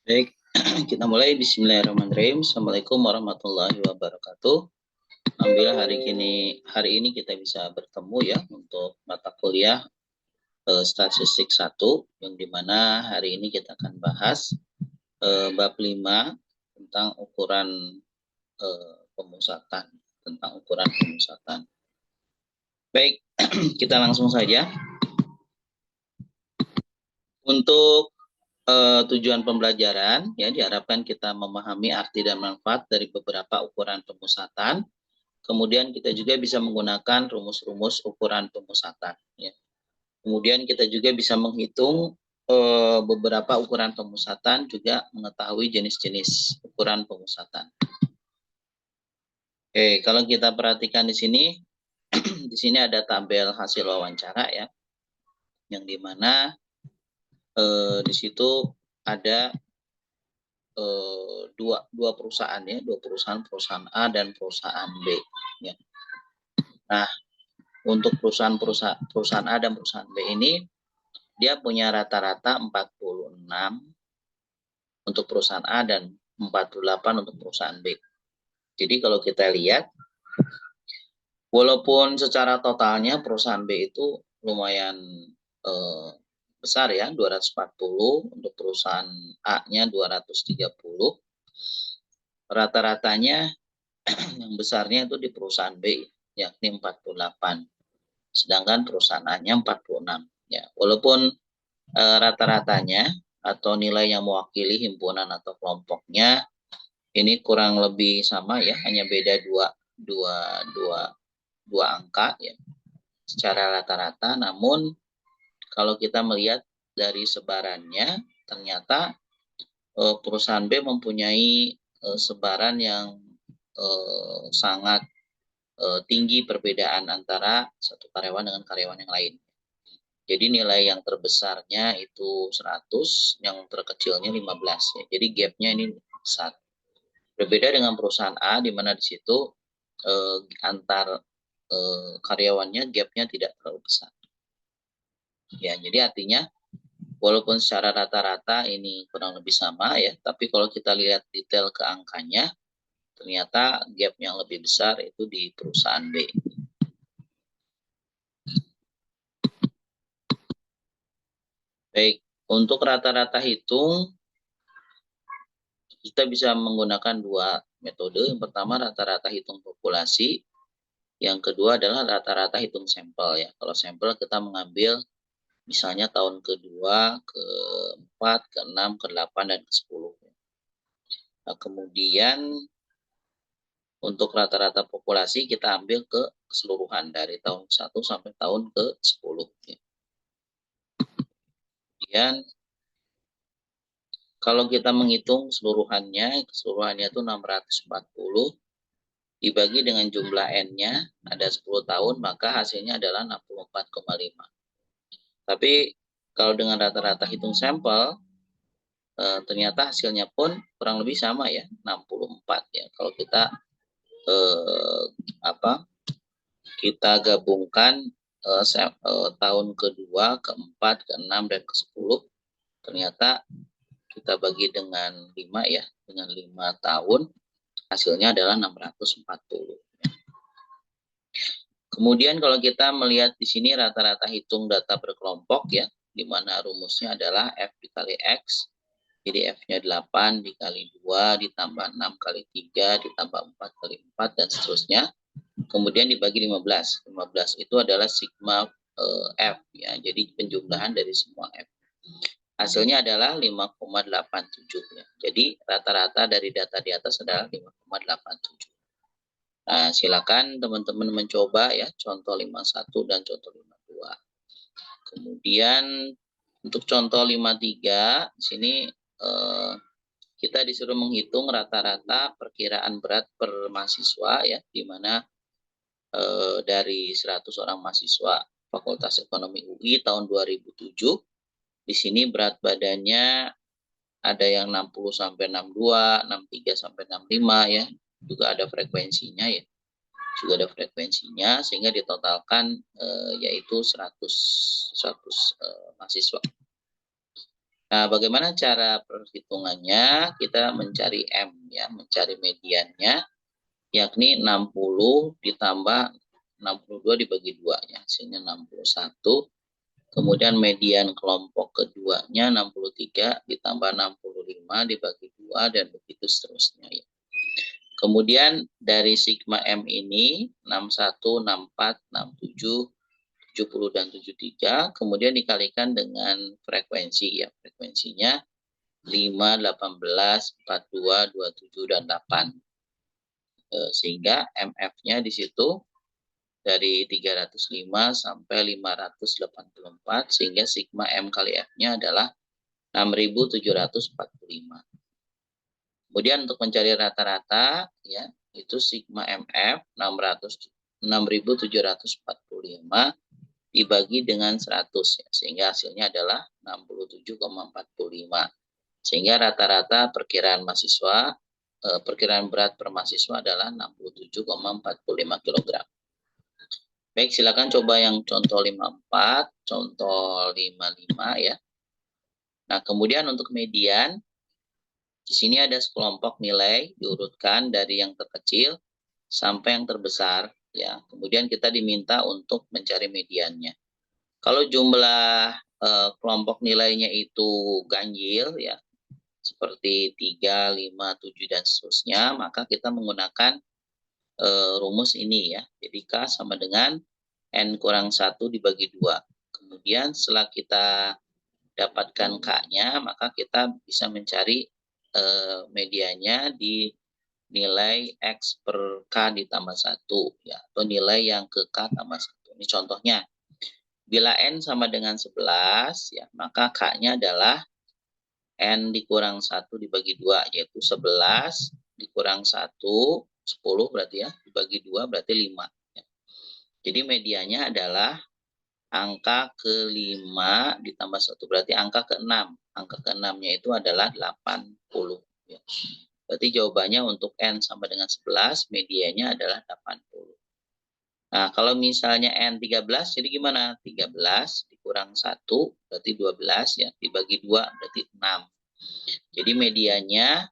Baik, kita mulai. Bismillahirrahmanirrahim. Assalamualaikum warahmatullahi wabarakatuh. Alhamdulillah hari ini kita bisa bertemu ya untuk mata kuliah statistik 1 yang dimana hari ini kita akan bahas bab 5 tentang ukuran pemusatan, Baik, kita langsung saja. Untuk tujuan pembelajaran ya diharapkan kita memahami arti dan manfaat dari beberapa ukuran pemusatan. Kemudian kita juga bisa menggunakan rumus-rumus ukuran pemusatan ya. Kemudian kita juga bisa menghitung beberapa ukuran pemusatan, juga mengetahui jenis-jenis ukuran pemusatan. Oke, kalau kita perhatikan di sini di sini ada tabel hasil wawancara ya. Yang dimana di situ ada dua perusahaan ya, perusahaan A dan perusahaan B ya. Nah, untuk perusahaan A dan perusahaan B ini dia punya rata-rata 46 untuk perusahaan A dan 48 untuk perusahaan B. Jadi kalau kita lihat, walaupun secara totalnya perusahaan B itu lumayan besar ya, 240, untuk perusahaan A-nya 230, rata-ratanya yang besarnya itu di perusahaan B, yakni 48. Sedangkan perusahaan A-nya 46. Ya, walaupun rata-ratanya atau nilai yang mewakili himpunan atau kelompoknya ini kurang lebih sama ya, hanya beda dua angka ya secara rata-rata. Namun kalau kita melihat dari sebarannya, ternyata perusahaan B mempunyai sebaran yang sangat tinggi perbedaan antara satu karyawan dengan karyawan yang lain. Jadi nilai yang terbesarnya itu 100, yang terkecilnya 15 ya. Jadi gapnya ini besar. Berbeda dengan perusahaan A di mana di situ antar karyawannya gapnya tidak terlalu besar. Ya, jadi artinya walaupun secara rata-rata ini kurang lebih sama ya, tapi kalau kita lihat detail ke angkanya, ternyata gap yang lebih besar itu di perusahaan B. Baik, untuk rata-rata hitung, kita bisa menggunakan dua metode. Yang pertama rata-rata hitung populasi, yang kedua adalah rata-rata hitung sampel ya. Kalau sampel kita mengambil misalnya tahun ke-2, ke-4, ke-6, ke-8, dan ke-10. Nah, kemudian untuk rata-rata populasi kita ambil ke keseluruhan dari tahun ke-1 sampai tahun ke-10. Kemudian kalau kita menghitung keseluruhannya itu 640, dibagi dengan jumlah N-nya, ada 10 tahun, maka hasilnya adalah 64,5. Tapi kalau dengan rata-rata hitung sampel, ternyata hasilnya pun kurang lebih sama ya, 64 ya. Kalau kita kita gabungkan tahun ke-2, ke-4, ke-6, dan ke-10, ternyata kita bagi dengan 5 ya, dengan 5 tahun, hasilnya adalah 640. Kemudian kalau kita melihat di sini rata-rata hitung data berkelompok ya, di mana rumusnya adalah F dikali X, jadi F-nya 8 dikali 2 ditambah 6 kali 3 ditambah 4 kali 4 dan seterusnya. Kemudian dibagi 15. 15 itu adalah sigma F ya, jadi penjumlahan dari semua F. Hasilnya adalah 5,87 ya. Jadi rata-rata dari data di atas adalah 5,87. Nah, silakan teman-teman mencoba ya, contoh 51 dan contoh 52. Kemudian untuk contoh 53, di sini kita disuruh menghitung rata-rata perkiraan berat per mahasiswa ya, di mana dari 100 orang mahasiswa Fakultas Ekonomi UI tahun 2007, di sini berat badannya ada yang 60 sampai 62, 63 sampai 65 ya. Juga ada frekuensinya ya. Sehingga ditotalkan yaitu 100 mahasiswa. Nah, bagaimana cara perhitungannya? Kita mencari M ya, mencari mediannya, yakni 60 ditambah 62 dibagi 2 ya, hasilnya 61. Kemudian median kelompok keduanya 63 ditambah 65 dibagi 2 dan begitu seterusnya ya. Kemudian dari sigma M ini 61, 64, 67, 70 dan 73 kemudian dikalikan dengan frekuensi ya. Frekuensinya 5, 18, 42, 27 dan 8. Sehingga MF-nya di situ dari 305 sampai 584 sehingga sigma M kali F-nya adalah 6.745. Kemudian untuk mencari rata-rata ya itu sigma MF 6.745 dibagi dengan 100 ya, sehingga hasilnya adalah 67,45. Sehingga rata-rata perkiraan mahasiswa perkiraan berat per mahasiswa adalah 67,45 kg. Baik, silakan coba yang contoh 54, contoh 55 ya. Nah, kemudian untuk median, di sini ada sekelompok nilai diurutkan dari yang terkecil sampai yang terbesar ya. Kemudian kita diminta untuk mencari mediannya. Kalau jumlah kelompok nilainya itu ganjil ya, seperti 3, 5, 7 dan seterusnya, maka kita menggunakan rumus ini ya. Jadi K sama dengan N kurang 1 dibagi 2. Kemudian setelah kita dapatkan K-nya, maka kita bisa mencari medianya di nilai X per K ditambah 1 ya, atau nilai yang ke K tambah 1. Ini contohnya. Bila N sama dengan 11 ya, maka K-nya adalah N dikurang 1 dibagi 2, yaitu 11 dikurang 1, 10 berarti ya, dibagi 2 berarti 5. Ya. Jadi medianya adalah angka ke-5 ditambah 1, berarti angka ke-6. Angka ke-6-nya itu adalah 80. Ya. Berarti jawabannya untuk N sama dengan 11, medianya adalah 80. Nah, kalau misalnya N 13, jadi gimana? 13 dikurang 1, berarti 12, ya. Dibagi 2, berarti 6. Jadi medianya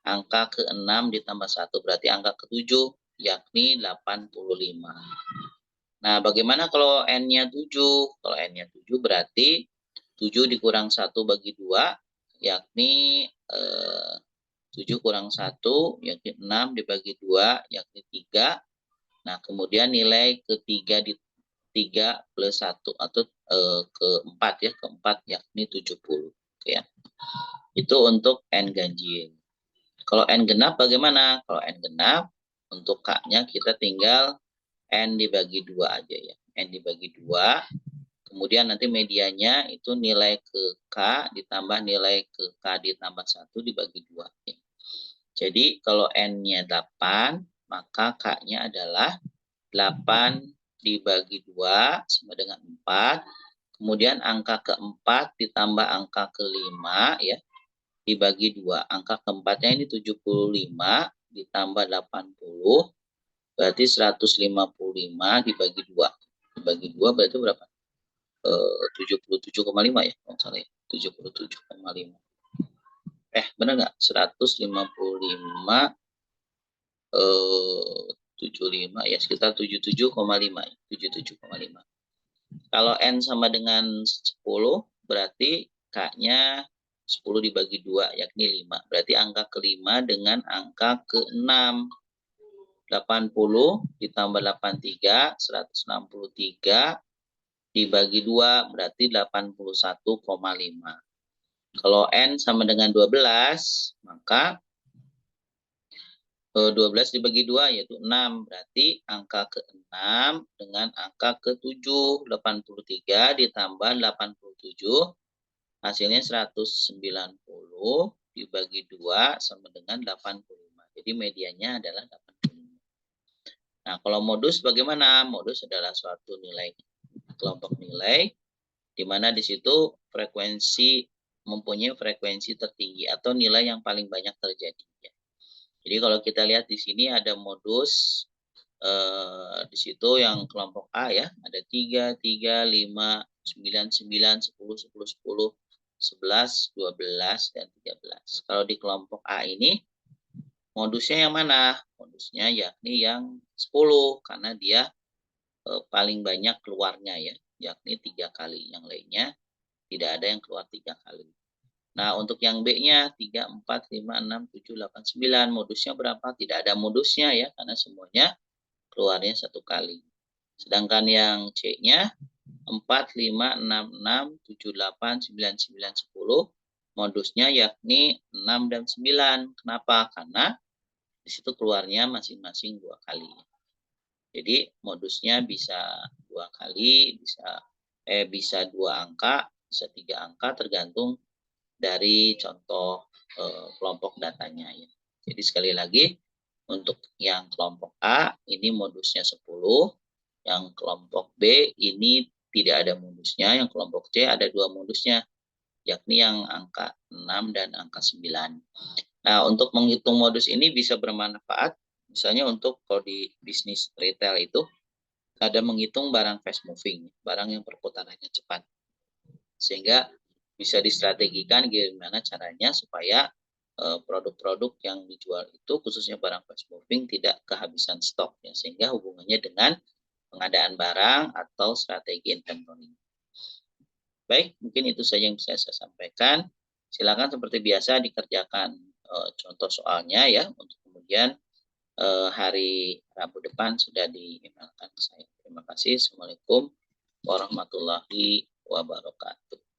angka ke-6 ditambah 1, berarti angka ke-7, yakni 85. Nah, bagaimana kalau N-nya 7? Kalau N-nya 7 berarti 7 dikurang 1 bagi 2, yakni 7 kurang 1, yakni 6 dibagi 2, yakni 3. Nah, kemudian nilai ketiga di 3 plus 1 atau keempat ya, keempat yakni 70. Ya. Itu untuk N ganjil. Kalau N genap bagaimana? Kalau N genap, untuk K-nya kita tinggal N dibagi 2 aja ya. N dibagi 2, kemudian nanti medianya itu nilai ke K ditambah nilai ke K ditambah 1 dibagi 2. Ya. Jadi kalau N-nya 8, maka K-nya adalah 8 dibagi 2 sama dengan 4. Kemudian angka keempat ditambah angka kelima ya, dibagi 2. Angka keempatnya ini 75 ditambah 80, berarti 155 dibagi 2. Dibagi 2 berarti berapa? 77,5 ya, kalau salah ya. 77,5. Benar nggak? 155 75 ya, sekitar 77,5 ya. 77,5. Kalau N sama dengan 10 berarti K-nya 10 dibagi 2 yakni 5. Berarti angka ke-5 dengan angka ke-6. 80 ditambah 83, 163 dibagi 2 berarti 81,5. Kalau N sama dengan 12, maka 12 dibagi 2 yaitu 6. Berarti angka ke-6 dengan angka ke-7. 83 ditambah 87 hasilnya 190 dibagi 2 sama dengan 85. Jadi medianya adalah 85. Nah, kalau modus bagaimana? Modus adalah suatu nilai, kelompok nilai, di mana di situ frekuensi mempunyai frekuensi tertinggi atau nilai yang paling banyak terjadi. Jadi kalau kita lihat di sini ada modus di situ yang kelompok A ya, ada 3, 3, 5, 9, 9, 10, 10, 10. 11, 12, dan 13. Kalau di kelompok A ini, modusnya yang mana? Modusnya yakni yang 10, karena dia paling banyak keluarnya ya, yakni 3 kali. Yang lainnya tidak ada yang keluar 3 kali. Nah, untuk yang B-nya 3, 4, 5, 6, 7, 8, 9. Modusnya berapa? Tidak ada modusnya ya, karena semuanya keluarnya 1 kali. Sedangkan yang C-nya 4, 5, 6, 6, 7, 8, 9, 9, 10. Modusnya yakni 6 dan 9. Kenapa? Karena di situ keluarnya masing-masing 2 kali. Jadi modusnya bisa 2 kali, bisa 2 angka, bisa 3 angka, tergantung dari contoh kelompok datanya ya. Jadi sekali lagi, untuk yang kelompok A ini modusnya 10, yang kelompok B ini tidak ada modusnya, yang kelompok C ada 2 modusnya, yakni yang angka 6 dan angka 9. Nah, untuk menghitung modus ini bisa bermanfaat, misalnya untuk kalau di bisnis retail itu, ada menghitung barang fast moving, barang yang perputarannya cepat. Sehingga bisa distrategikan gimana caranya supaya produk-produk yang dijual itu khususnya barang fast moving tidak kehabisan stok ya, sehingga hubungannya dengan pengadaan barang atau strategi inventory. Baik, mungkin itu saja yang bisa saya sampaikan. Silakan seperti biasa dikerjakan contoh soalnya ya, untuk kemudian hari Rabu depan sudah di-emailkan ke saya. Terima kasih. Assalamualaikum warahmatullahi wabarakatuh.